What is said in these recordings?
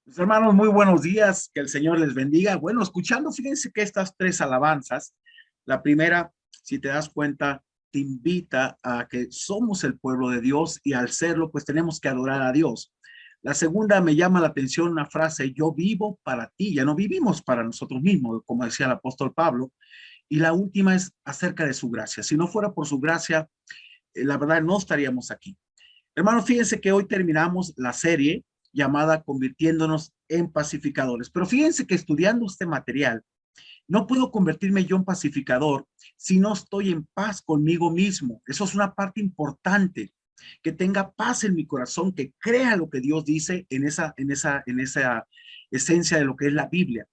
Mis hermanos, muy buenos días, que el Señor les bendiga. Bueno, escuchando, fíjense que estas tres alabanzas, la primera, si te das cuenta, te invita a que somos el pueblo de Dios y al serlo, pues tenemos que adorar a Dios. La segunda me llama la atención una frase, yo vivo para ti, ya no vivimos para nosotros mismos, como decía el apóstol Pablo. Y la última es acerca de su gracia. Si no fuera por su gracia, la verdad no estaríamos aquí. Hermanos, fíjense que hoy terminamos la serie llamada Convirtiéndonos en Pacificadores. Pero fíjense que estudiando este material, no puedo convertirme yo en pacificador si no estoy en paz conmigo mismo. Eso es una parte importante, que tenga paz en mi corazón, que crea lo que Dios dice en esa esencia de lo que es la Biblia.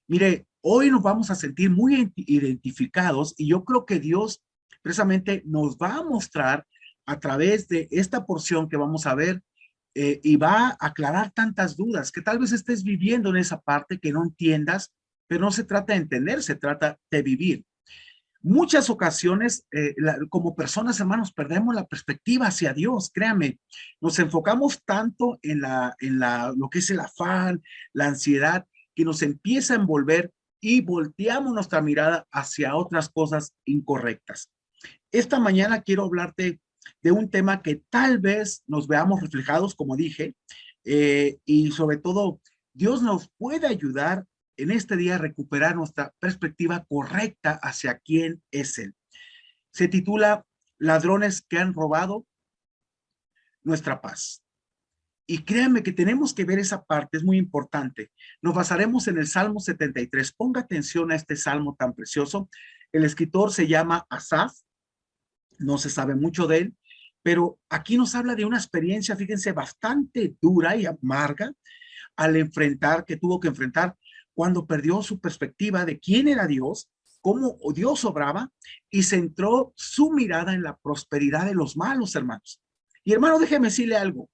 Mire, hoy nos vamos a sentir muy identificados y yo creo que Dios precisamente nos va a mostrar a través de esta porción que vamos a ver y va a aclarar tantas dudas que tal vez estés viviendo en esa parte que no entiendas, pero no se trata de entender, se trata de vivir. Muchas ocasiones, como personas, hermanos, perdemos la perspectiva hacia Dios, créame, nos enfocamos tanto en lo que es el afán, la ansiedad, que nos empieza a envolver y volteamos nuestra mirada hacia otras cosas incorrectas. Esta mañana quiero hablarte de un tema que tal vez nos veamos reflejados, como dije, y sobre todo, Dios nos puede ayudar en este día a recuperar nuestra perspectiva correcta hacia quién es Él. Se titula Ladrones que han robado nuestra paz. Y créanme que tenemos que ver esa parte, es muy importante. Nos basaremos en el Salmo 73. Ponga atención a este salmo tan precioso. El escritor se llama Asaf, no se sabe mucho de él, pero aquí nos habla de una experiencia, fíjense, bastante dura y amarga al enfrentar, que tuvo que enfrentar cuando perdió su perspectiva de quién era Dios, cómo Dios obraba y centró su mirada en la prosperidad de los malos, hermanos. Y hermano, déjeme decirle algo.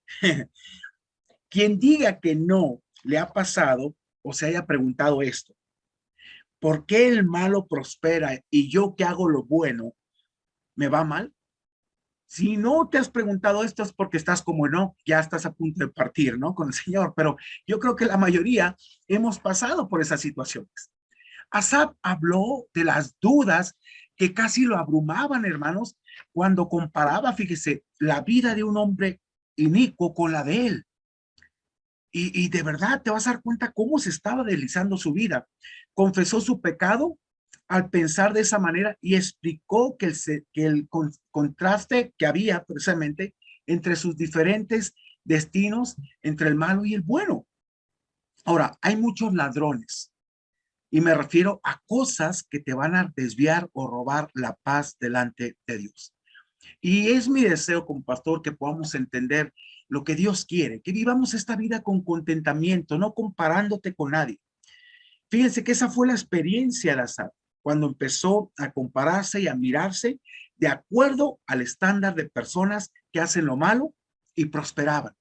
Quien diga que no le ha pasado o se haya preguntado esto, ¿por qué el malo prospera y yo que hago lo bueno me va mal? Si no te has preguntado esto es porque estás como no, ya estás a punto de partir, ¿no? Con el Señor, pero yo creo que la mayoría hemos pasado por esas situaciones. Asaf habló de las dudas que casi lo abrumaban, hermanos, cuando comparaba, fíjese, la vida de un hombre inicuo con la de él. Y de verdad te vas a dar cuenta cómo se estaba deslizando su vida. Confesó su pecado al pensar de esa manera y explicó que el contraste que había precisamente entre sus diferentes destinos, entre el malo y el bueno. Ahora, hay muchos ladrones y me refiero a cosas que te van a desviar o robar la paz delante de Dios. Y es mi deseo como pastor que podamos entender lo que Dios quiere, que vivamos esta vida con contentamiento, no comparándote con nadie. Fíjense que esa fue la experiencia de Asaf, cuando empezó a compararse y a mirarse de acuerdo al estándar de personas que hacen lo malo y prosperaban.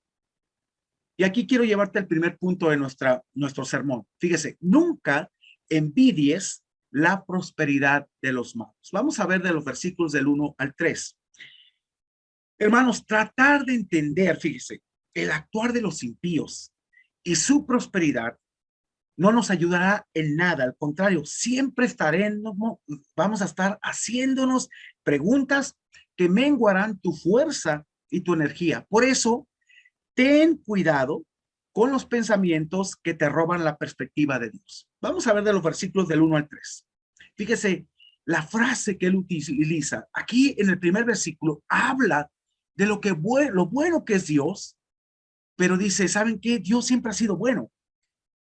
Y aquí quiero llevarte al primer punto de nuestro sermón. Fíjese, nunca envidies la prosperidad de los malos. Vamos a ver de los versículos del 1 al 3. Hermanos, tratar de entender, fíjese, el actuar de los impíos y su prosperidad no nos ayudará en nada. Al contrario, siempre vamos a estar haciéndonos preguntas que menguarán tu fuerza y tu energía. Por eso, ten cuidado con los pensamientos que te roban la perspectiva de Dios. Vamos a ver de los versículos del 1 al 3. Fíjese, la frase que él utiliza aquí en el primer versículo habla de lo bueno que es Dios, pero dice, ¿saben qué? Dios siempre ha sido bueno,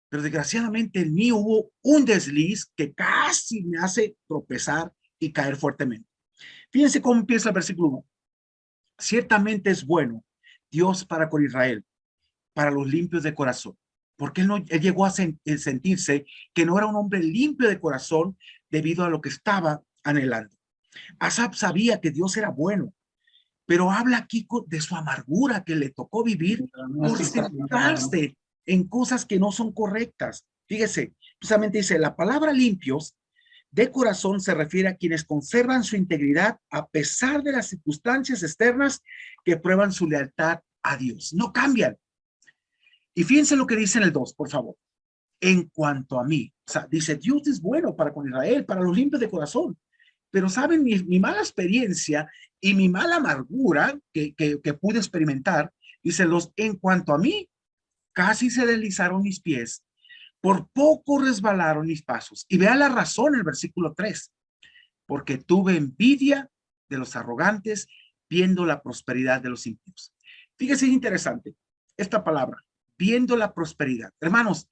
pero desgraciadamente en mí hubo un desliz que casi me hace tropezar y caer fuertemente. Fíjense cómo empieza el versículo 1. Ciertamente es bueno Dios para con Israel, para los limpios de corazón, porque él llegó a sentirse que no era un hombre limpio de corazón debido a lo que estaba anhelando. Asaf sabía que Dios era bueno, pero habla aquí de su amargura que le tocó vivir por centrarse en cosas que no son correctas. Fíjese, precisamente dice, la palabra limpios de corazón se refiere a quienes conservan su integridad a pesar de las circunstancias externas que prueban su lealtad a Dios. No cambian. Y fíjense lo que dice en el 2, por favor. En cuanto a mí, o sea, dice, Dios es bueno para con Israel, para los limpios de corazón. Pero saben, mi mala experiencia y mi mala amargura que pude experimentar, dice, en cuanto a mí, casi se deslizaron mis pies, por poco resbalaron mis pasos. Y vea la razón en el versículo 3, porque tuve envidia de los arrogantes, viendo la prosperidad de los impíos. Fíjese, es interesante esta palabra, viendo la prosperidad. Hermanos,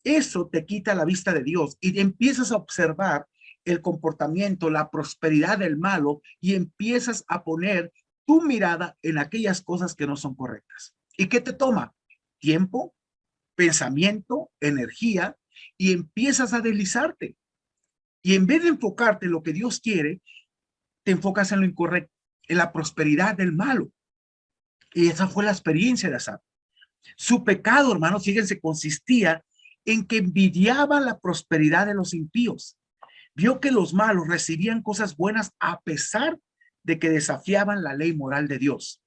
eso te quita la vista de Dios y empiezas a observar el comportamiento, la prosperidad del malo y empiezas a poner tu mirada en aquellas cosas que no son correctas. ¿Y qué te toma? Tiempo, pensamiento, energía, y empiezas a deslizarte. Y en vez de enfocarte en lo que Dios quiere, te enfocas en lo incorrecto, en la prosperidad del malo. Y esa fue la experiencia de Asaf. Su pecado, hermanos, fíjense, consistía en que envidiaba la prosperidad de los impíos. Vio que los malos recibían cosas buenas a pesar de que desafiaban la ley moral de Dios.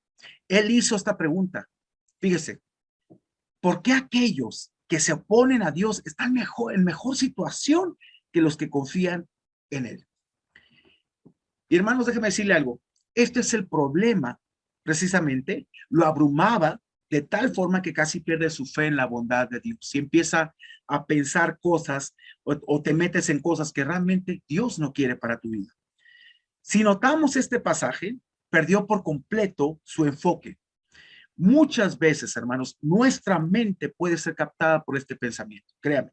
Él hizo esta pregunta. Fíjese, ¿por qué aquellos que se oponen a Dios están en mejor situación que los que confían en Él? Y hermanos, déjenme decirle algo. Este es el problema, precisamente, lo abrumaba de tal forma que casi pierde su fe en la bondad de Dios. Si empieza a pensar cosas o te metes en cosas que realmente Dios no quiere para tu vida. Si notamos este pasaje, perdió por completo su enfoque. Muchas veces, hermanos, nuestra mente puede ser captada por este pensamiento. Créame.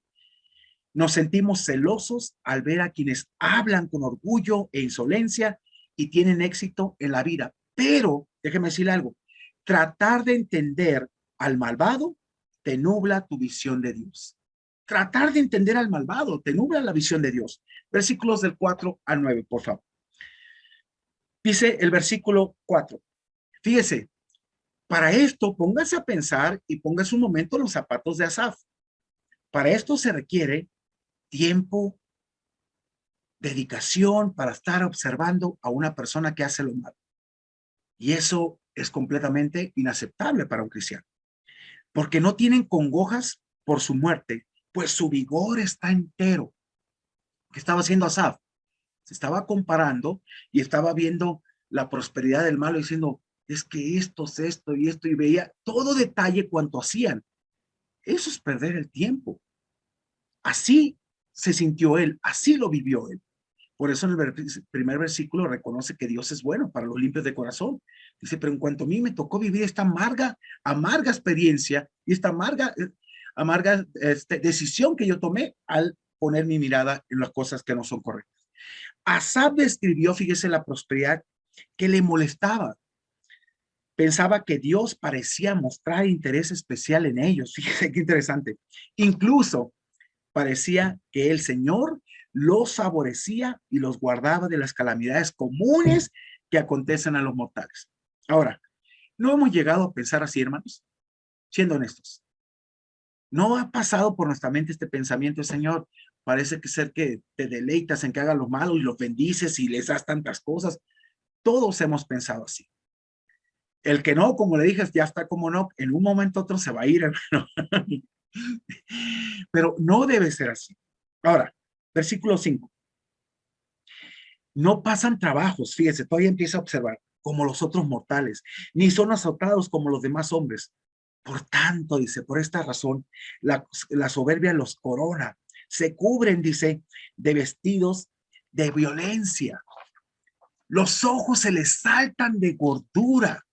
Nos sentimos celosos al ver a quienes hablan con orgullo e insolencia y tienen éxito en la vida. Pero, déjeme decirle algo, tratar de entender al malvado te nubla tu visión de Dios. Tratar de entender al malvado te nubla la visión de Dios. Versículos del 4 al 9, por favor. Dice el versículo 4. Fíjese, para esto póngase a pensar y póngase un momento en los zapatos de Asaf. Para esto se requiere tiempo, dedicación para estar observando a una persona que hace lo malo. Y eso es completamente inaceptable para un cristiano, porque no tienen congojas por su muerte, pues su vigor está entero. ¿Qué estaba haciendo Asaf? Se estaba comparando y estaba viendo la prosperidad del malo diciendo, es que esto es esto, y veía todo detalle cuanto hacían. Eso es perder el tiempo. Así se sintió él, así lo vivió él. Por eso en el primer versículo reconoce que Dios es bueno para los limpios de corazón. Dice, pero en cuanto a mí me tocó vivir esta amarga experiencia y esta amarga decisión que yo tomé al poner mi mirada en las cosas que no son correctas. Asaf describió, fíjese, la prosperidad que le molestaba. Pensaba que Dios parecía mostrar interés especial en ellos. Fíjese qué interesante. Incluso parecía que el Señor los favorecía y los guardaba de las calamidades comunes que acontecen a los mortales. Ahora, ¿no hemos llegado a pensar así, hermanos? Siendo honestos. ¿No ha pasado por nuestra mente este pensamiento, Señor? Parece que ser que te deleitas en que hagan los malos y los bendices y les das tantas cosas. Todos hemos pensado así. El que no, como le dije, ya está como no, en un momento otro se va a ir, hermano. Pero no debe ser así. Ahora, versículo 5. No pasan trabajos, fíjese, todavía empieza a observar, como los otros mortales, ni son azotados como los demás hombres. Por tanto, dice, por esta razón, la soberbia los corona. Se cubren, dice, de vestidos de violencia. Los ojos se les saltan de gordura,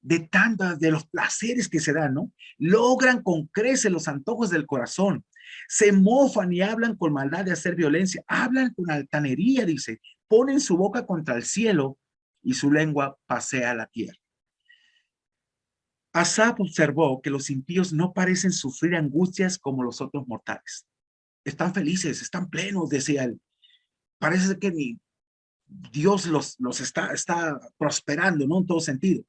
de los placeres que se dan, ¿no? Logran con creces los antojos del corazón. Se mofan y hablan con maldad de hacer violencia. Hablan con altanería, dice. Ponen su boca contra el cielo y su lengua pasea la tierra. Asaf observó que los impíos no parecen sufrir angustias como los otros mortales. Están felices, están plenos, decía él. Parece que ni Dios los está prosperando, ¿no? En todo sentido.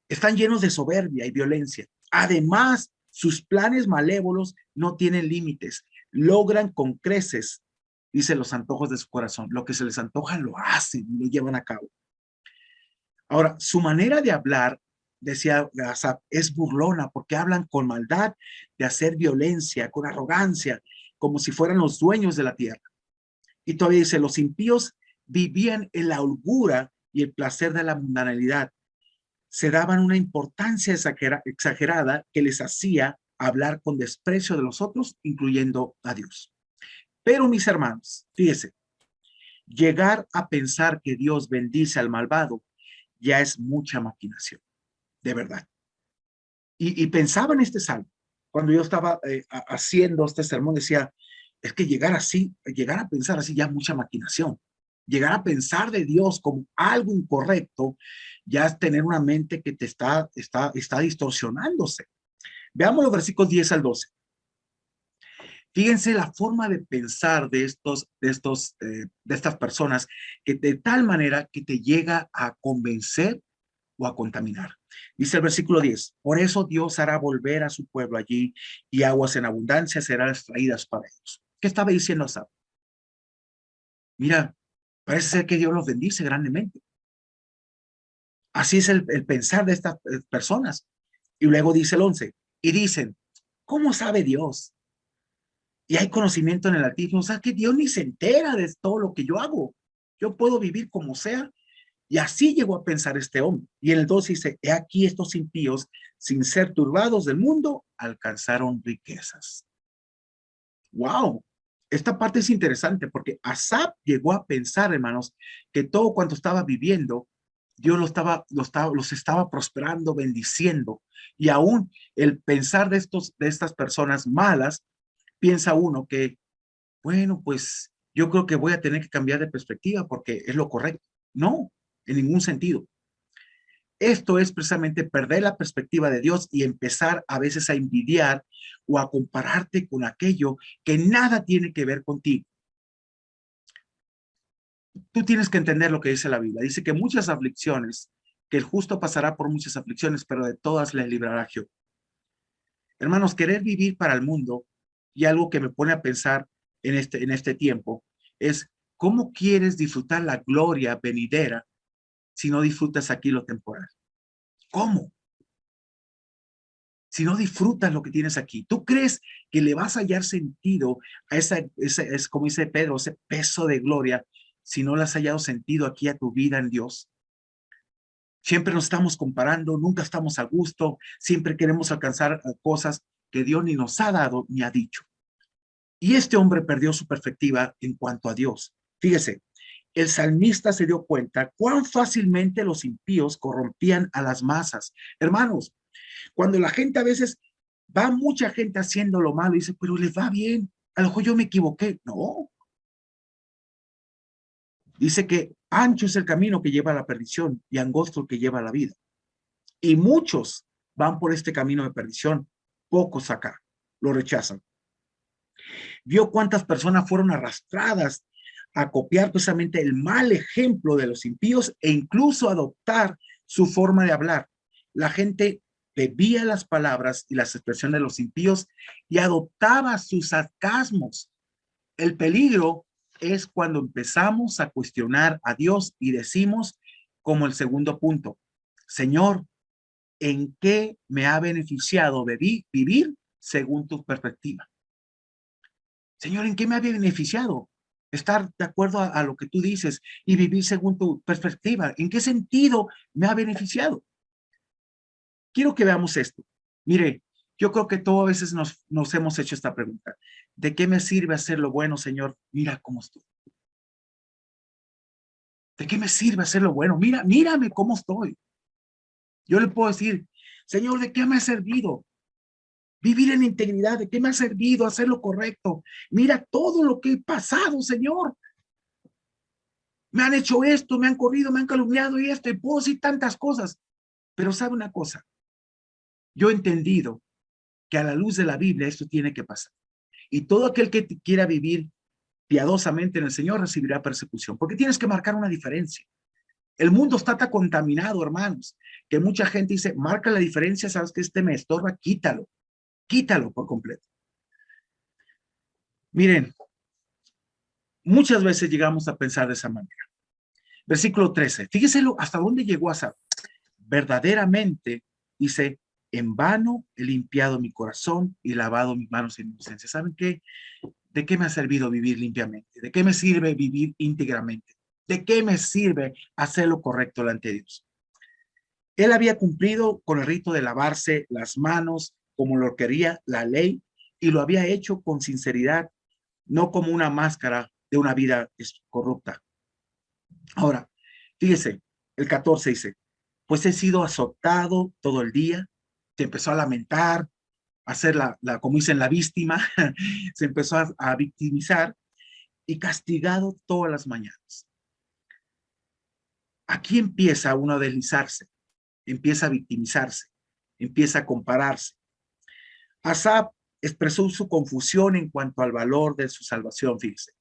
Están llenos de soberbia y violencia. Además, sus planes malévolos no tienen límites. Logran con creces, dice, los antojos de su corazón. Lo que se les antoja lo hacen, lo llevan a cabo. Ahora, su manera de hablar decía Asaf, es burlona porque hablan con maldad de hacer violencia, con arrogancia, como si fueran los dueños de la tierra. Y todavía dice, los impíos vivían en la holgura y el placer de la mundanalidad. Se daban una importancia exagerada que les hacía hablar con desprecio de los otros, incluyendo a Dios. Pero mis hermanos, fíjese, llegar a pensar que Dios bendice al malvado ya es mucha maquinación, de verdad. Y pensaba en este salmo, cuando yo estaba haciendo este sermón, decía, es que llegar así, llegar a pensar así ya es mucha maquinación. Llegar a pensar de Dios como algo incorrecto, ya es tener una mente que te está distorsionándose. Veamos los versículos 10 al 12. Fíjense la forma de pensar de estas personas, que de tal manera que te llega a convencer o a contaminar. Dice el versículo 10, por eso Dios hará volver a su pueblo allí y aguas en abundancia serán extraídas para ellos. ¿Qué estaba diciendo Asaf? Mira, parece ser que Dios los bendice grandemente. Así es el pensar de estas personas. Y luego dice el 11, y dicen, ¿cómo sabe Dios? Y hay conocimiento en el Altísimo, o sea que Dios ni se entera de todo lo que yo hago. Yo puedo vivir como sea. Y así llegó a pensar este hombre. Y en el 12 dice, he aquí estos impíos, sin ser turbados del mundo, alcanzaron riquezas. ¡Wow! Esta parte es interesante porque Asaf llegó a pensar, hermanos, que todo cuanto estaba viviendo, Dios los estaba prosperando, bendiciendo. Y aún el pensar de estas personas malas, piensa uno que, bueno, pues yo creo que voy a tener que cambiar de perspectiva porque es lo correcto. No, en ningún sentido. Esto es precisamente perder la perspectiva de Dios y empezar a veces a envidiar o a compararte con aquello que nada tiene que ver contigo. Tú tienes que entender lo que dice la Biblia. Dice que muchas aflicciones, que el justo pasará por muchas aflicciones, pero de todas les librará Jehová. Hermanos, querer vivir para el mundo, y algo que me pone a pensar en este tiempo, es cómo quieres disfrutar la gloria venidera si no disfrutas aquí lo temporal. ¿Cómo? Si no disfrutas lo que tienes aquí, ¿tú crees que le vas a hallar sentido a es como dice Pedro, ese peso de gloria, si no le has hallado sentido aquí a tu vida en Dios? Siempre nos estamos comparando, nunca estamos a gusto, siempre queremos alcanzar cosas que Dios ni nos ha dado ni ha dicho. Y este hombre perdió su perspectiva en cuanto a Dios. Fíjese, el salmista se dio cuenta cuán fácilmente los impíos corrompían a las masas. Hermanos, cuando la gente a veces va mucha gente haciendo lo malo y dice, pero les va bien, a lo mejor yo me equivoqué. No. Dice que ancho es el camino que lleva a la perdición y angosto el que lleva a la vida. Y muchos van por este camino de perdición, pocos acá lo rechazan. Vio cuántas personas fueron arrastradas a copiar precisamente el mal ejemplo de los impíos e incluso adoptar su forma de hablar. La gente bebía las palabras y las expresiones de los impíos y adoptaba sus sarcasmos. El peligro es cuando empezamos a cuestionar a Dios y decimos, como el segundo punto, Señor, ¿en qué me ha beneficiado vivir según tu perspectiva? Señor, ¿en qué me ha beneficiado estar de acuerdo a lo que tú dices y vivir según tu perspectiva? ¿En qué sentido me ha beneficiado? Quiero que veamos esto. Mire, yo creo que todas veces nos hemos hecho esta pregunta. ¿De qué me sirve hacer lo bueno, Señor? Mira cómo estoy. ¿De qué me sirve hacer lo bueno? Mírame cómo estoy. Yo le puedo decir, Señor, ¿de qué me ha servido vivir en integridad? ¿De qué me ha servido hacer lo correcto? Mira todo lo que he pasado, Señor. Me han hecho esto, me han corrido, me han calumniado y esto, y puedo decir tantas cosas. Pero sabe una cosa, yo he entendido que a la luz de la Biblia esto tiene que pasar. Y todo aquel que quiera vivir piadosamente en el Señor recibirá persecución, porque tienes que marcar una diferencia. El mundo está tan contaminado, hermanos, que mucha gente dice, marca la diferencia, sabes que este me estorba, quítalo por completo. Miren, muchas veces llegamos a pensar de esa manera. Versículo 13, fíjese hasta dónde llegó Asaf. Verdaderamente Dice, en vano he limpiado mi corazón y lavado mis manos en inocencia. ¿Saben qué? ¿De qué me ha servido vivir limpiamente? ¿De qué me sirve vivir íntegramente? ¿De qué me sirve hacer lo correcto delante de Dios? Él había cumplido con el rito de lavarse las manos como lo quería la ley y lo había hecho con sinceridad, no como una máscara de una vida corrupta. Ahora, fíjese, el 14 dice, pues he sido azotado todo el día, se empezó a lamentar, a hacer como dicen, la víctima, se empezó a victimizar y castigado todas las mañanas. Aquí empieza uno a deslizarse, empieza a victimizarse, empieza a compararse. Asaf expresó su confusión en cuanto al valor de su salvación, fíjese.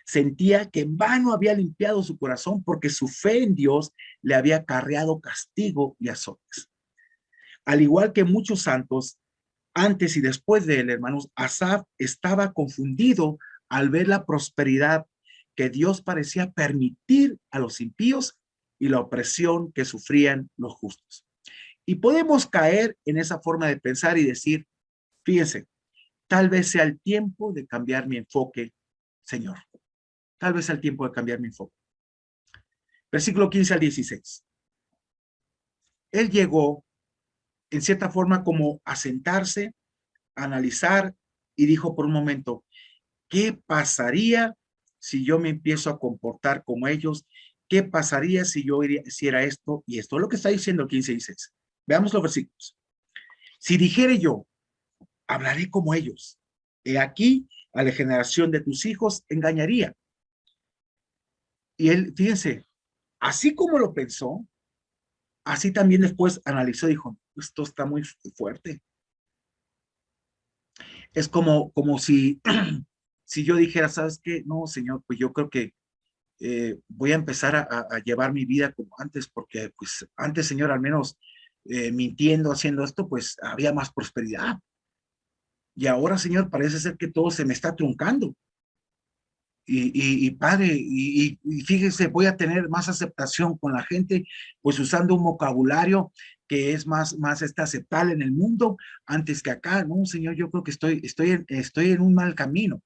Sentía que en vano había limpiado su corazón porque su fe en Dios le había acarreado castigo y azotes. Al igual que muchos santos, antes y después de él, hermanos, Asaf estaba confundido al ver la prosperidad que Dios parecía permitir a los impíos y la opresión que sufrían los justos. Y podemos caer en esa forma de pensar y decir, fíjense, tal vez sea el tiempo de cambiar mi enfoque, Señor. Tal vez sea el tiempo de cambiar mi enfoque. Versículo 15 al 16. Él llegó, en cierta forma, como a sentarse, a analizar, y dijo por un momento, ¿qué pasaría si yo me empiezo a comportar como ellos? ¿Qué pasaría si yo hiciera esto y esto? Lo que está diciendo el 15 y 16. Veamos los versículos. Si dijere yo, hablaré como ellos. He aquí, a la generación de tus hijos engañaría. Y él, fíjense, así como lo pensó, así también después analizó y dijo, esto está muy fuerte. Es como si, si yo dijera, ¿sabes qué? No, Señor, pues yo creo que voy a empezar a llevar mi vida como antes, porque pues antes, Señor, al menos mintiendo, haciendo esto, pues había más prosperidad. Y ahora, Señor, parece ser que todo se me está truncando. Y padre, y fíjese, voy a tener más aceptación con la gente, pues usando un vocabulario que es más aceptable en el mundo antes que acá. No, Señor, yo creo que estoy en un mal camino.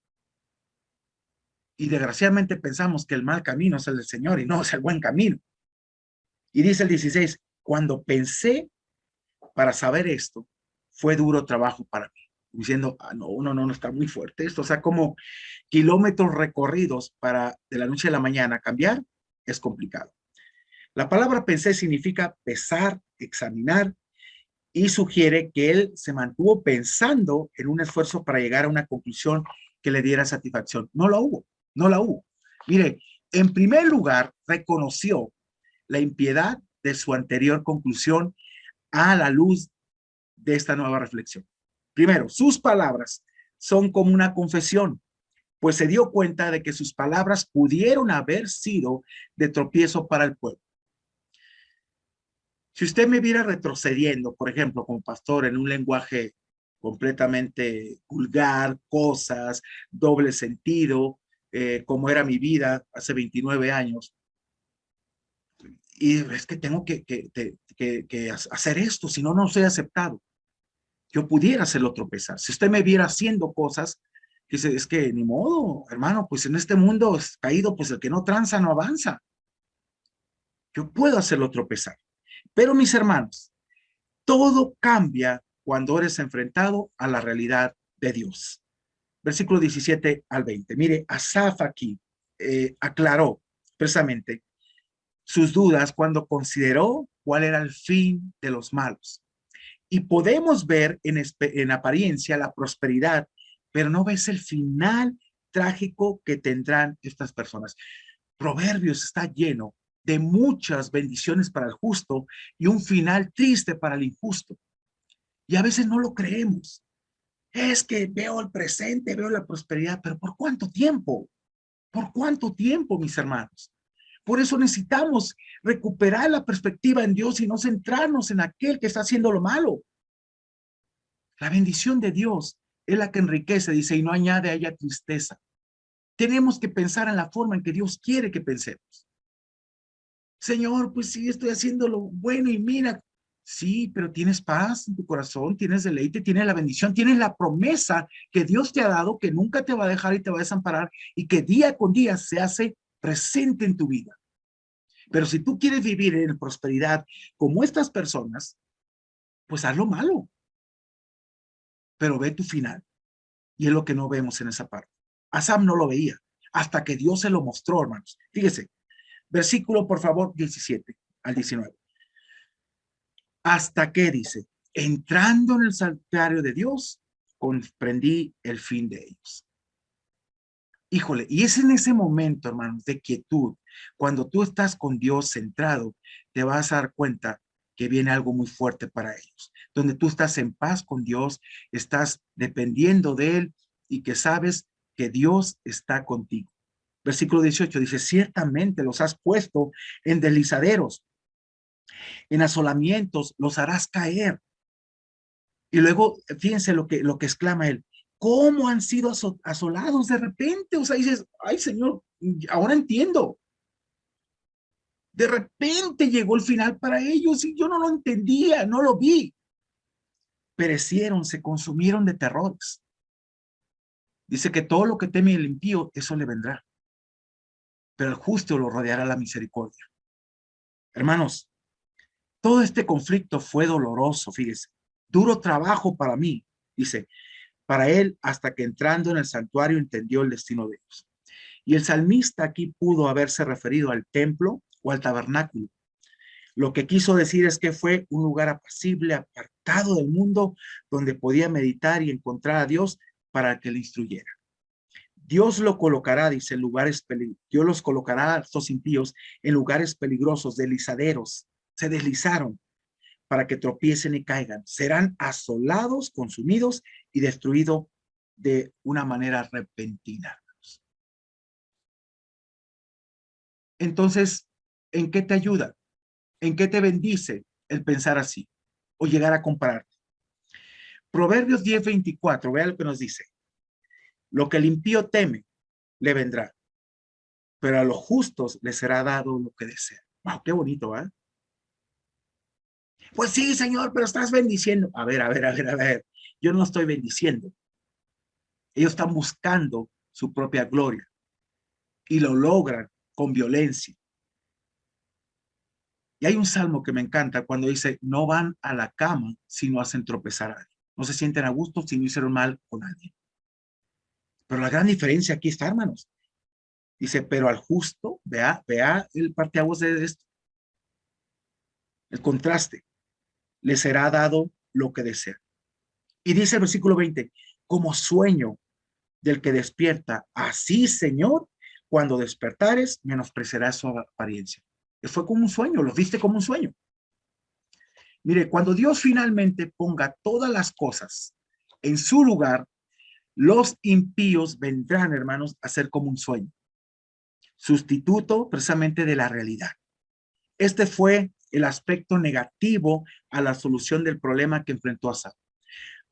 Y desgraciadamente pensamos que el mal camino es el del Señor y no es el buen camino. Y dice el 16, cuando pensé para saber esto, fue duro trabajo para mí. Diciendo, no, está muy fuerte esto. O sea, como kilómetros recorridos para de la noche a la mañana cambiar es complicado. La palabra pensé significa pesar, examinar y sugiere que él se mantuvo pensando en un esfuerzo para llegar a una conclusión que le diera satisfacción. No la hubo, no la hubo. Mire, en primer lugar, reconoció la impiedad de su anterior conclusión a la luz de esta nueva reflexión. Primero, sus palabras son como una confesión, pues se dio cuenta de que sus palabras pudieron haber sido de tropiezo para el pueblo. Si usted me viera retrocediendo, por ejemplo, como pastor, en un lenguaje completamente vulgar, cosas, doble sentido, como era mi vida hace 29 años, y es que tengo que hacer esto, si no, no soy aceptado. Yo pudiera hacerlo tropezar. Si usted me viera haciendo cosas, dice, es que ni modo, hermano, pues en este mundo es caído, pues el que no tranza no avanza. Yo puedo hacerlo tropezar. Pero mis hermanos, todo cambia cuando eres enfrentado a la realidad de Dios. Versículo 17 al 20. Mire, Asaf aquí aclaró precisamente sus dudas cuando consideró cuál era el fin de los malos. Y podemos ver en apariencia la prosperidad, pero no ves el final trágico que tendrán estas personas. Proverbios está lleno de muchas bendiciones para el justo y un final triste para el injusto. Y a veces no lo creemos. Es que veo el presente, veo la prosperidad, pero ¿por cuánto tiempo? ¿Por cuánto tiempo, mis hermanos? Por eso necesitamos recuperar la perspectiva en Dios y no centrarnos en aquel que está haciendo lo malo. La bendición de Dios es la que enriquece, dice, y no añade a ella tristeza. Tenemos que pensar en la forma en que Dios quiere que pensemos. Señor, pues sí, estoy haciendo lo bueno y mira, Sí, pero tienes paz en tu corazón, tienes deleite, tienes la bendición, tienes la promesa que Dios te ha dado, que nunca te va a dejar y te va a desamparar y que día con día se hace presente en tu vida. Pero si tú quieres vivir en prosperidad como estas personas, pues haz lo malo, pero ve tu final. Y es lo que no vemos en esa parte. Asaf no lo veía hasta que Dios se lo mostró, hermanos. Fíjese, versículo, por favor, 17 al 19. Hasta que dice, entrando en el santuario de Dios, comprendí el fin de ellos. Híjole, y es en ese momento, hermanos, de quietud, cuando tú estás con Dios centrado, te vas a dar cuenta que viene algo muy fuerte para ellos, donde tú estás en paz con Dios, estás dependiendo de Él y que sabes que Dios está contigo. Versículo 18 dice, ciertamente los has puesto en deslizaderos, en asolamientos, los harás caer. Y luego, fíjense lo que exclama él, ¿cómo han sido asolados de repente? O sea, dices, ay Señor, ahora entiendo. De repente llegó el final para ellos y yo no lo entendía, no lo vi. Perecieron, se consumieron de terrores. Dice que todo lo que teme el impío, eso le vendrá. Pero el justo lo rodeará la misericordia. Hermanos, todo este conflicto fue doloroso, fíjese. Duro trabajo para mí, dice, para él hasta que entrando en el santuario entendió el destino de ellos. Y el salmista aquí pudo haberse referido al templo o al tabernáculo. Lo que quiso decir es que fue un lugar apacible, apartado del mundo, donde podía meditar y encontrar a Dios para que le instruyera. Dios lo colocará, dice, en lugares peligrosos. Dios los colocará a estos impíos en lugares peligrosos, deslizaderos. Se deslizaron para que tropiecen y caigan. Serán asolados, consumidos y destruidos de una manera repentina. Entonces, ¿en qué te ayuda? ¿En qué te bendice el pensar así o llegar a compararte? Proverbios 10:24, vea lo que nos dice. Lo que el impío teme, le vendrá, pero a los justos les será dado lo que desean. Wow, qué bonito, ¿eh? Pues sí, Señor, pero estás bendiciendo. A ver. Yo no estoy bendiciendo. Ellos están buscando su propia gloria y lo logran con violencia. Y hay un salmo que me encanta cuando dice, no van a la cama si no hacen tropezar a alguien. No se sienten a gusto si no hicieron mal con alguien. Pero la gran diferencia aquí está, hermanos. Dice, pero al justo, vea el parteaguas de esto, el contraste, le será dado lo que desea. Y dice el versículo 20, como sueño del que despierta, así, Señor, cuando despertares, menospreciarás su apariencia. Fue como un sueño, lo viste como un sueño. Mire, cuando Dios finalmente ponga todas las cosas en su lugar, los impíos vendrán, hermanos, a ser como un sueño, sustituto precisamente de la realidad. Este fue el aspecto negativo a la solución del problema que enfrentó Asaf.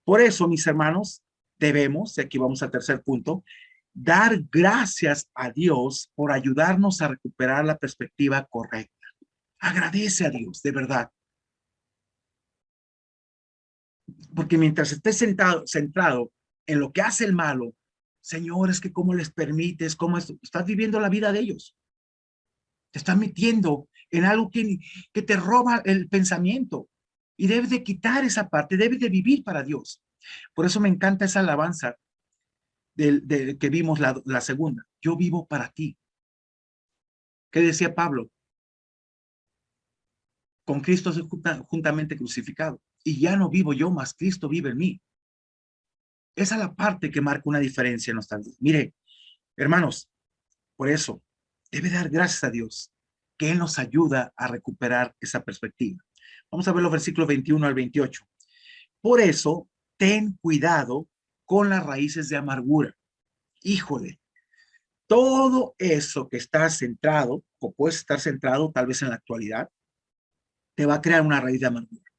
Por eso, mis hermanos, debemos, y aquí vamos al tercer punto, dar gracias a Dios por ayudarnos a recuperar la perspectiva correcta. Agradece a Dios, de verdad. Porque mientras estés centrado en lo que hace el malo, Señor, es que cómo les permites, cómo estás viviendo la vida de ellos. Te estás metiendo en algo que te roba el pensamiento y debes de quitar esa parte, debes de vivir para Dios. Por eso me encanta esa alabanza que vimos la segunda. Yo vivo para ti. ¿Qué decía Pablo? Con Cristo soy juntamente crucificado. Y ya no vivo yo, más Cristo vive en mí. Esa es la parte que marca una diferencia en nuestra vida. Mire, hermanos, por eso debe dar gracias a Dios que Él nos ayuda a recuperar esa perspectiva. Vamos a ver los versículos 21 al 28. Por eso, ten cuidado con las raíces de amargura. Híjole, todo eso que está centrado, o puedes estar centrado tal vez en la actualidad, te va a crear una raíz de amargura.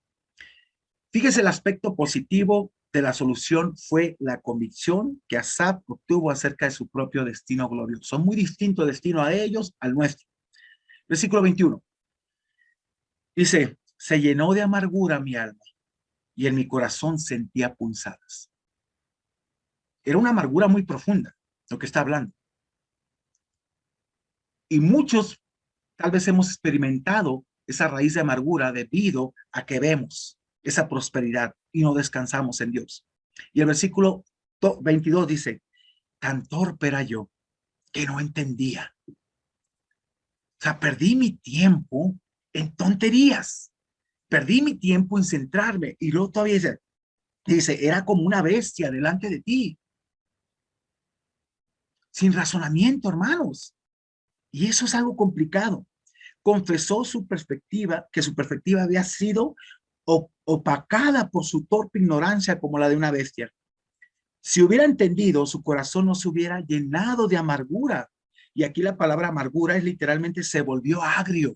Fíjese, el aspecto positivo de la solución fue la convicción que Asaf obtuvo acerca de su propio destino glorioso. Son muy distintos destino a ellos al nuestro. Versículo 21. Dice, Se llenó de amargura mi alma y en mi corazón sentía punzadas. Era una amargura muy profunda, lo que está hablando. Y muchos tal vez hemos experimentado esa raíz de amargura debido a que vemos esa prosperidad y no descansamos en Dios. Y el versículo 22 dice, tan torpe era yo que no entendía. O sea, perdí mi tiempo en tonterías. Perdí mi tiempo en centrarme. Y luego todavía dice, era como una bestia delante de ti. Sin razonamiento, hermanos. Y eso es algo complicado. Confesó su perspectiva, que su perspectiva había sido opacada por su torpe ignorancia como la de una bestia. Si hubiera entendido, su corazón no se hubiera llenado de amargura. Y aquí la palabra amargura es literalmente se volvió agrio.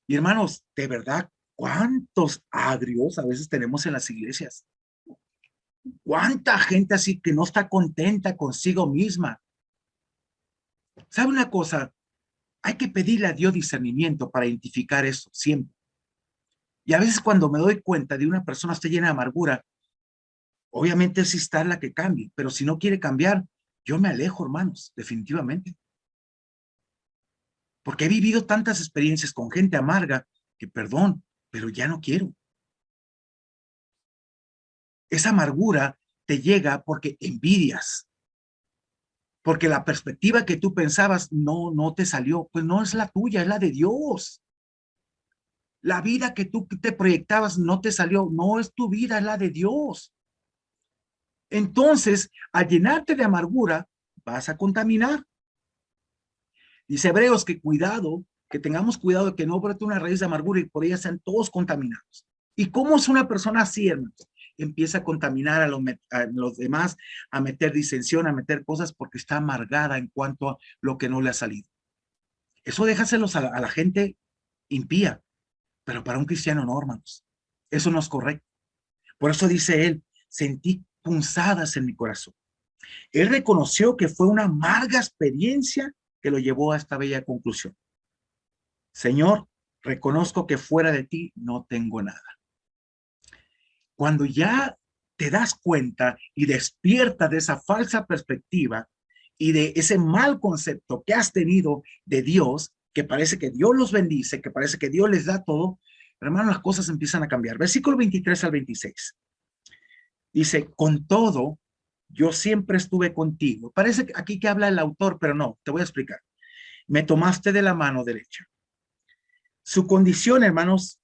Y hermanos, de verdad, ¿cuántos agrios a veces tenemos en las iglesias? ¿Cuánta gente así que no está contenta consigo misma? ¿Sabe una cosa? Hay que pedirle a Dios discernimiento para identificar eso siempre. Y a veces cuando me doy cuenta de una persona está llena de amargura, obviamente es estar la que cambie, pero si no quiere cambiar, yo me alejo, hermanos, definitivamente. Porque he vivido tantas experiencias con gente amarga que, perdón, pero ya no quiero. Esa amargura te llega porque envidias, porque la perspectiva que tú pensabas no te salió, pues no es la tuya, es la de Dios. La vida que tú te proyectabas no te salió, no es tu vida, es la de Dios. Entonces, al llenarte de amargura, vas a contaminar. Dice Hebreos que cuidado, que tengamos cuidado de que no brote una raíz de amargura y por ella sean todos contaminados. ¿Y cómo es una persona así, hermanos? Empieza a contaminar a los demás, a meter disensión, a meter cosas porque está amargada en cuanto a lo que no le ha salido. Eso déjaselos a la gente impía, pero para un cristiano no, hermanos. Eso no es correcto. Por eso dice él, sentí punzadas en mi corazón. Él reconoció que fue una amarga experiencia que lo llevó a esta bella conclusión. Señor, reconozco que fuera de ti no tengo nada. Cuando ya te das cuenta y despiertas de esa falsa perspectiva y de ese mal concepto que has tenido de Dios, que parece que Dios los bendice, que parece que Dios les da todo, hermano, las cosas empiezan a cambiar. Versículo 23 al 26. Dice, con todo, yo siempre estuve contigo. Parece que aquí que habla el autor, pero no, te voy a explicar. Me tomaste de la mano derecha. Su condición, hermanos,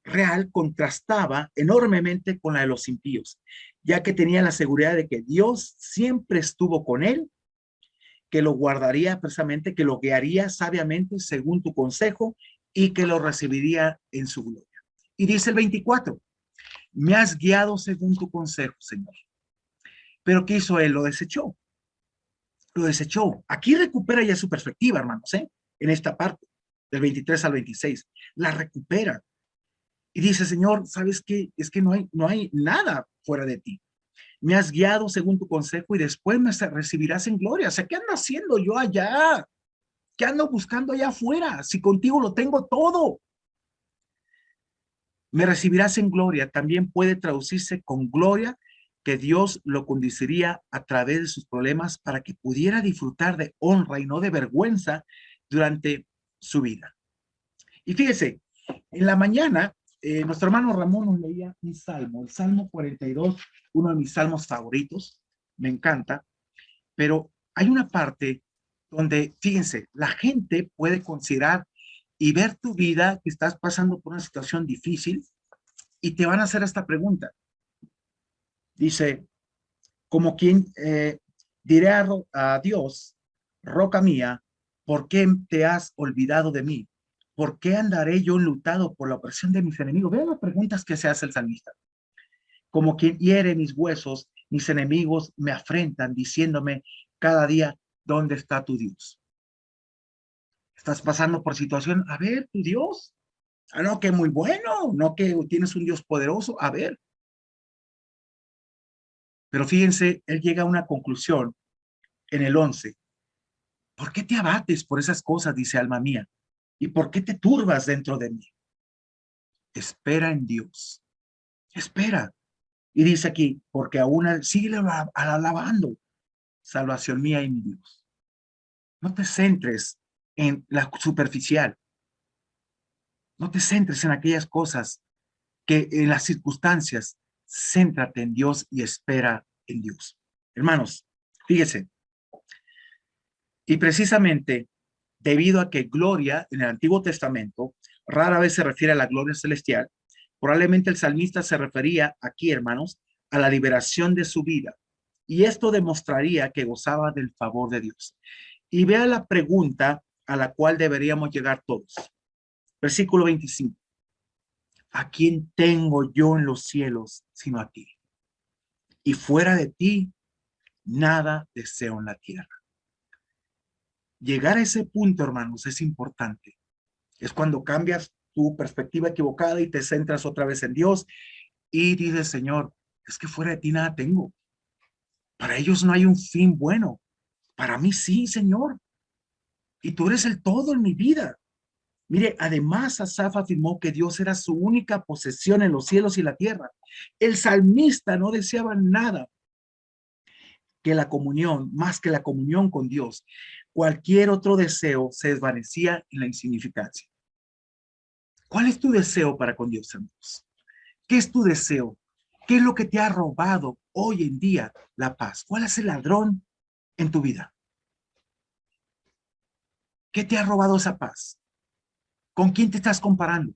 real contrastaba enormemente con la de los impíos, ya que tenía la seguridad de que Dios siempre estuvo con él, que lo guardaría precisamente, que lo guiaría sabiamente según tu consejo y que lo recibiría en su gloria. Y dice el 24, me has guiado según tu consejo, Señor. Pero ¿qué hizo él? Lo desechó. Lo desechó. Aquí recupera ya su perspectiva, hermanos, en esta parte, del 23 al 26. La recupera. Y dice, Señor, ¿sabes qué? Es que no hay nada fuera de ti. Me has guiado según tu consejo y después me recibirás en gloria. O sea, ¿qué ando haciendo yo allá? ¿Qué ando buscando allá afuera? Si contigo lo tengo todo. Me recibirás en gloria. También puede traducirse con gloria, que Dios lo conduciría a través de sus problemas para que pudiera disfrutar de honra y no de vergüenza durante su vida. Y fíjese, en la mañana, nuestro hermano Ramón nos leía un salmo, el Salmo 42, uno de mis salmos favoritos, me encanta, pero hay una parte donde, fíjense, la gente puede considerar y ver tu vida que estás pasando por una situación difícil y te van a hacer esta pregunta. Dice, como quien diré a Dios, roca mía, ¿por qué te has olvidado de mí? ¿Por qué andaré yo enlutado por la opresión de mis enemigos? Vean las preguntas que se hace el salmista. Como quien hiere mis huesos, mis enemigos me afrentan diciéndome cada día, ¿dónde está tu Dios? Estás pasando por situación, a ver, tu Dios. Ah, no, que muy bueno, no que tienes un Dios poderoso, a ver. Pero fíjense, él llega a una conclusión en el 11. ¿Por qué te abates por esas cosas, dice alma mía? ¿Y por qué te turbas dentro de mí? espera en Dios. Espera. Y dice aquí, porque aún sigue alabando, salvación mía y mi Dios. No te centres en la superficial. No te centres en aquellas cosas que en las circunstancias. Céntrate en Dios y espera en Dios. Hermanos, fíjese. Y precisamente debido a que gloria en el Antiguo Testamento rara vez se refiere a la gloria celestial, probablemente el salmista se refería aquí, hermanos, a la liberación de su vida. Y esto demostraría que gozaba del favor de Dios. Y vea la pregunta a la cual deberíamos llegar todos. Versículo 25. ¿A quién tengo yo en los cielos sino a ti? Y fuera de ti, nada deseo en la tierra. Llegar a ese punto, hermanos, es importante. Es cuando cambias tu perspectiva equivocada y te centras otra vez en Dios y dices, Señor, es que fuera de ti nada tengo. Para ellos no hay un fin bueno. Para mí sí, Señor. Y tú eres el todo en mi vida. Mire, además Asaf afirmó que Dios era su única posesión en los cielos y la tierra. El salmista no deseaba nada que la comunión, más que la comunión con Dios. Cualquier otro deseo se desvanecía en la insignificancia. ¿Cuál es tu deseo para con Dios, hermanos? ¿Qué es tu deseo? ¿Qué es lo que te ha robado hoy en día la paz? ¿Cuál es el ladrón en tu vida? ¿Qué te ha robado esa paz? ¿Con quién te estás comparando?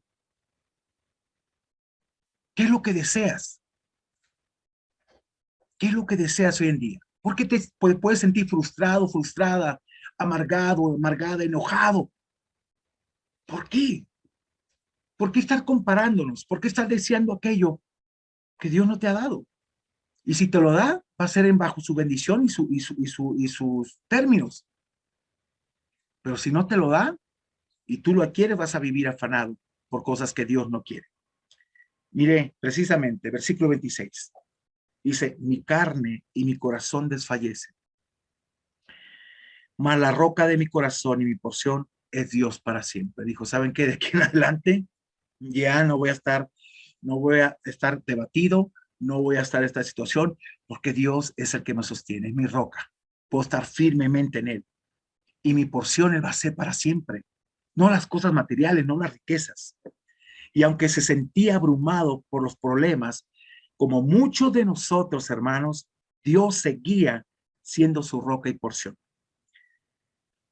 ¿Qué es lo que deseas? ¿Qué es lo que deseas hoy en día? ¿Por qué te puedes sentir frustrado, frustrada, amargado, amargada, enojado? ¿Por qué? ¿Por qué estar comparándonos? ¿Por qué estar deseando aquello que Dios no te ha dado? Y si te lo da, va a ser en bajo su bendición y sus términos. Pero si no te lo da y tú lo adquieres, vas a vivir afanado por cosas que Dios no quiere. Mire, precisamente, versículo 26. Dice, mi carne y mi corazón desfallecen, mas la roca de mi corazón y mi porción es Dios para siempre. Dijo, ¿saben qué? De aquí en adelante ya no voy a estar debatido, no voy a estar en esta situación, porque Dios es el que me sostiene, es mi roca. Puedo estar firmemente en él. Y mi porción él va a ser para siempre. No las cosas materiales, no las riquezas. Y aunque se sentía abrumado por los problemas, como muchos de nosotros, hermanos, Dios seguía siendo su roca y porción.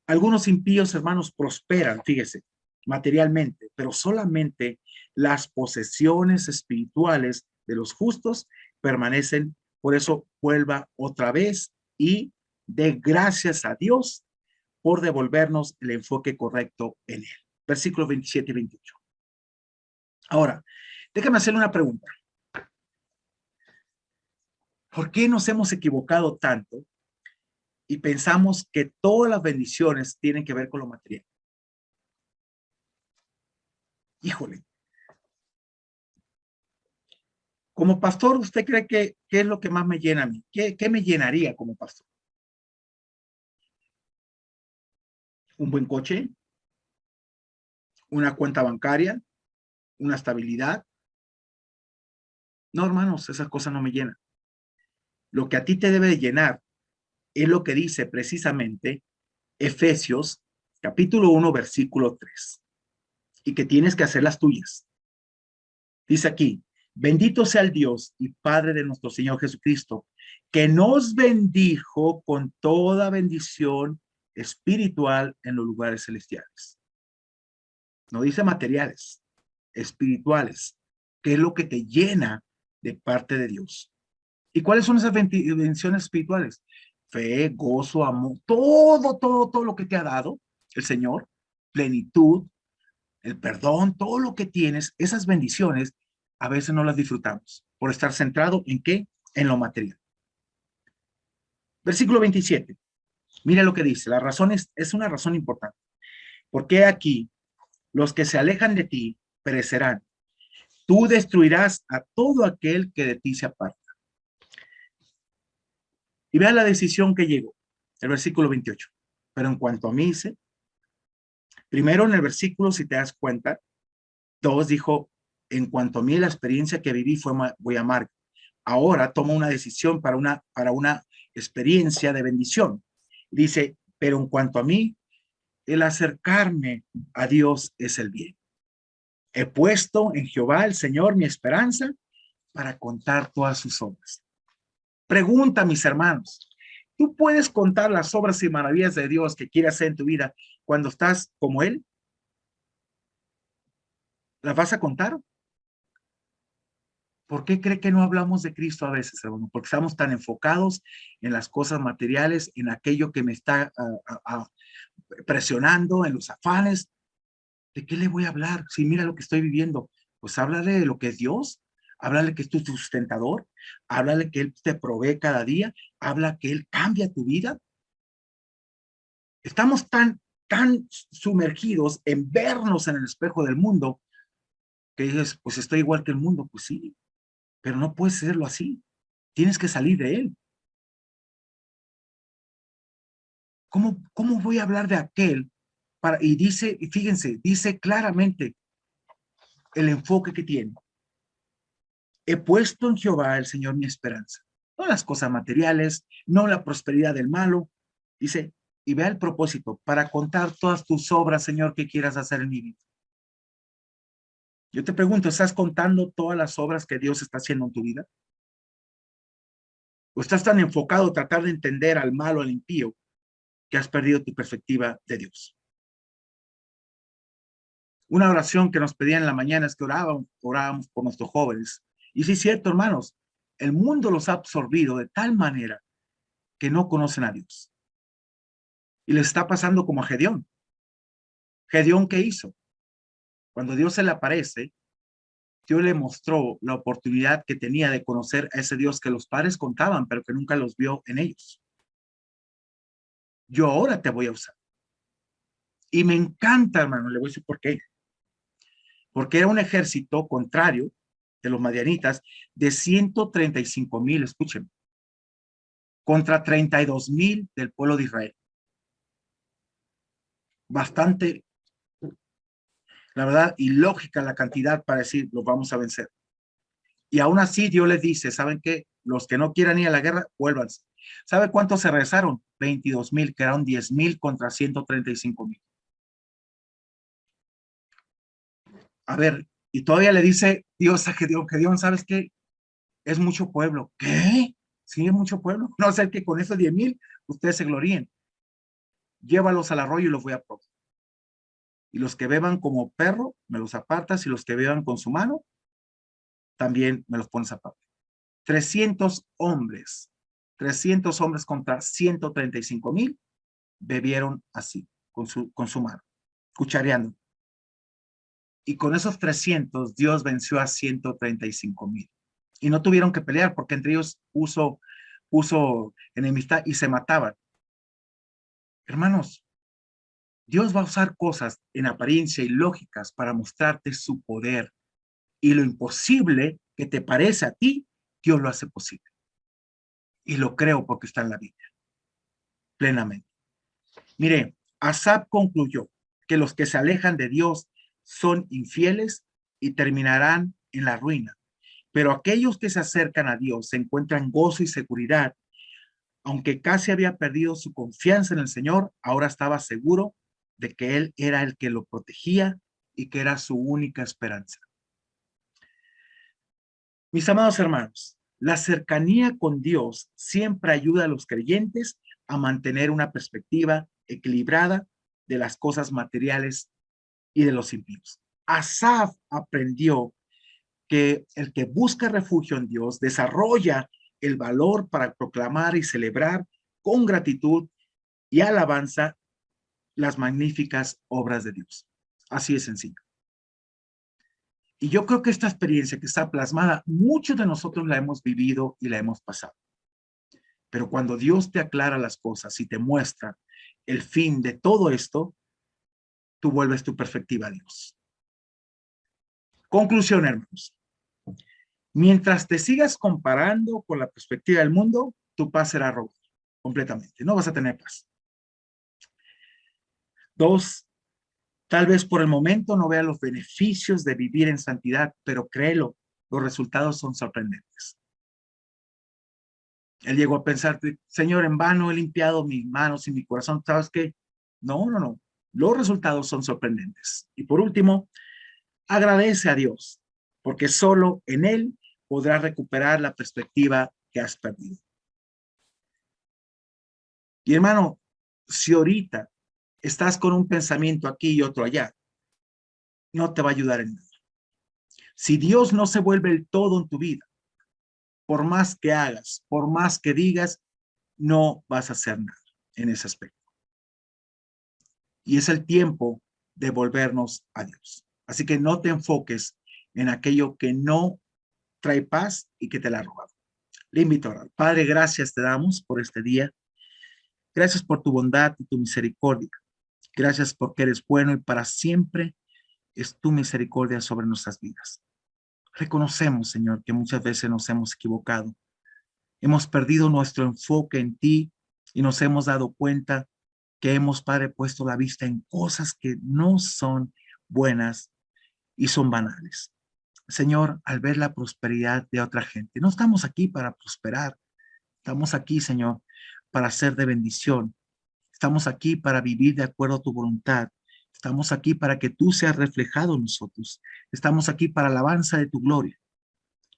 Algunos impíos, hermanos, prosperan, fíjese, materialmente, pero solamente las posesiones espirituales de los justos permanecen. Por eso vuelva otra vez y dé gracias a Dios por devolvernos el enfoque correcto en él. Versículos 27 y 28. Ahora, déjame hacerle una pregunta. ¿Por qué nos hemos equivocado tanto y pensamos que todas las bendiciones tienen que ver con lo material? Híjole. Como pastor, ¿usted cree que qué es lo que más me llena a mí? ¿Qué me llenaría como pastor? ¿Un buen coche? ¿Una cuenta bancaria? ¿Una estabilidad? No, hermanos, esas cosas no me llenan. Lo que a ti te debe de llenar es lo que dice precisamente Efesios capítulo 1, versículo 3, y que tienes que hacer las tuyas. Dice aquí, bendito sea el Dios y Padre de nuestro Señor Jesucristo, que nos bendijo con toda bendición espiritual en los lugares celestiales. No dice materiales, espirituales, que es lo que te llena de parte de Dios. ¿Y cuáles son esas bendiciones espirituales? Fe, gozo, amor, todo lo que te ha dado el Señor, plenitud, el perdón, todo lo que tienes, esas bendiciones, a veces no las disfrutamos por estar centrado en qué, en lo material. Versículo 27. Mira lo que dice, la razón es una razón importante. Porque aquí los que se alejan de ti perecerán. Tú destruirás a todo aquel que de ti se aparta. Y vea la decisión que llegó, el versículo 28. Pero en cuanto a mí, dice, primero en el versículo, si te das cuenta, 2 dijo, En cuanto a mí, la experiencia que viví fue muy amarga. Ahora tomo una decisión para una experiencia de bendición. Dice, pero en cuanto a mí, el acercarme a Dios es el bien. He puesto en Jehová el Señor mi esperanza para contar todas sus obras. Pregunta, mis hermanos, ¿tú puedes contar las obras y maravillas de Dios que quiere hacer en tu vida cuando estás como Él? ¿Las vas a contar? ¿Por qué cree que no hablamos de Cristo a veces, hermano? Porque estamos tan enfocados en las cosas materiales, en aquello que me está presionando, en los afanes. ¿De qué le voy a hablar? Si mira lo que estoy viviendo, pues háblale de lo que es Dios, háblale que es tu sustentador, háblale que Él te provee cada día, habla que Él cambia tu vida. Estamos tan sumergidos en vernos en el espejo del mundo que dices, pues estoy igual que el mundo. Pues sí, pero no puedes hacerlo así. Tienes que salir de él. ¿Cómo voy a hablar de aquel? Y dice, y fíjense, dice claramente el enfoque que tiene. He puesto en Jehová el Señor mi esperanza. No las cosas materiales, no la prosperidad del malo. Dice, y vea el propósito, para contar todas tus obras, Señor, que quieras hacer en mi vida. Yo te pregunto, ¿estás contando todas las obras que Dios está haciendo en tu vida? ¿O estás tan enfocado a tratar de entender al malo, al impío, que has perdido tu perspectiva de Dios? Una oración que nos pedían en la mañana es que orábamos por nuestros jóvenes. Y sí es cierto, hermanos, el mundo los ha absorbido de tal manera que no conocen a Dios. Y les está pasando como a Gedeón. ¿Gedeón qué hizo? Cuando Dios se le aparece, Dios le mostró la oportunidad que tenía de conocer a ese Dios que los padres contaban, pero que nunca los vio en ellos. Yo ahora te voy a usar. Y me encanta, hermano, le voy a decir por qué. Porque era un ejército contrario de los madianitas de 135,000, escuchen, contra 32,000 del pueblo de Israel. Bastante, la verdad, ilógica la cantidad para decir, los vamos a vencer. Y aún así Dios les dice, ¿saben qué? Los que no quieran ir a la guerra, vuélvanse. ¿Sabe cuántos se regresaron? 22,000, quedaron 10,000 contra 135,000. A ver, y todavía le dice Dios a Gedeón, ¿sabes qué? Es mucho pueblo. ¿Qué? Sí, es mucho pueblo. No sé que con esos 10,000 ustedes se gloríen. Llévalos al arroyo y los voy a probar. Y los que beban como perro, me los apartas, y los que beban con su mano, también me los pones aparte. 300 hombres, 300 hombres contra 135,000 bebieron así, con su mano, cuchareando. Y con esos 300, Dios venció a 135,000. Y no tuvieron que pelear porque entre ellos puso enemistad y se mataban. Hermanos, Dios va a usar cosas en apariencia ilógicas para mostrarte su poder. Y lo imposible que te parece a ti, Dios lo hace posible. Y lo creo porque está en la Biblia, plenamente. Mire, Asaf concluyó que los que se alejan de Dios son infieles y terminarán en la ruina. Pero aquellos que se acercan a Dios se encuentran gozo y seguridad. Aunque casi había perdido su confianza en el Señor, ahora estaba seguro de que Él era el que lo protegía y que era su única esperanza. Mis amados hermanos, la cercanía con Dios siempre ayuda a los creyentes a mantener una perspectiva equilibrada de las cosas materiales y de los impíos. Asaf aprendió que el que busca refugio en Dios desarrolla el valor para proclamar y celebrar con gratitud y alabanza las magníficas obras de Dios. Así de sencillo. Y yo creo que esta experiencia que está plasmada, muchos de nosotros la hemos vivido y la hemos pasado. Pero cuando Dios te aclara las cosas y te muestra el fin de todo esto, tú vuelves tu perspectiva a Dios. Conclusión, hermanos. Mientras te sigas comparando con la perspectiva del mundo, tu paz será robada completamente. No vas a tener paz. 2, Tal vez por el momento no vea los beneficios de vivir en santidad, pero créelo, los resultados son sorprendentes. Él llegó a pensar, Señor, en vano he limpiado mis manos y mi corazón. ¿Sabes qué? No, no, no. Los resultados son sorprendentes. Y por último, agradece a Dios, porque solo en Él podrás recuperar la perspectiva que has perdido. Y hermano, si ahorita estás con un pensamiento aquí y otro allá, no te va a ayudar en nada. Si Dios no se vuelve el todo en tu vida, por más que hagas, por más que digas, no vas a hacer nada en ese aspecto. Y es el tiempo de volvernos a Dios. Así que no te enfoques en aquello que no trae paz y que te la ha robado. Le invito a orar. Padre, gracias te damos por este día. Gracias por tu bondad y tu misericordia. Gracias porque eres bueno y para siempre es tu misericordia sobre nuestras vidas. Reconocemos, Señor, que muchas veces nos hemos equivocado. Hemos perdido nuestro enfoque en ti y nos hemos dado cuenta que hemos, Padre, puesto la vista en cosas que no son buenas y son banales. Señor, al ver la prosperidad de otra gente, no estamos aquí para prosperar. Estamos aquí, Señor, para ser de bendición. Estamos aquí para vivir de acuerdo a tu voluntad. Estamos aquí para que tú seas reflejado en nosotros. Estamos aquí para alabanza de tu gloria.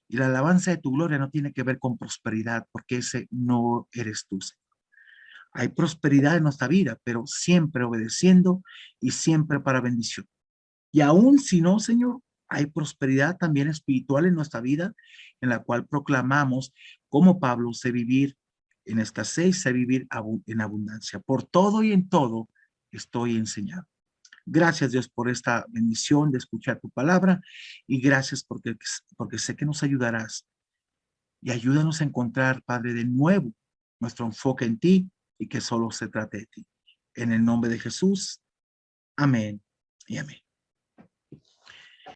Y la alabanza de tu gloria no tiene que ver con prosperidad, porque ese no eres tú, Señor. Hay prosperidad en nuestra vida, pero siempre obedeciendo y siempre para bendición. Y aún si no, Señor, hay prosperidad también espiritual en nuestra vida, en la cual proclamamos, como Pablo, sé vivir en escasez, sé vivir en abundancia. Por todo y en todo estoy enseñado. Gracias, Dios, por esta bendición de escuchar tu palabra y gracias porque sé que nos ayudarás. Y ayúdanos a encontrar, Padre, de nuevo nuestro enfoque en ti y que solo se trate de ti. En el nombre de Jesús. Amén y amén.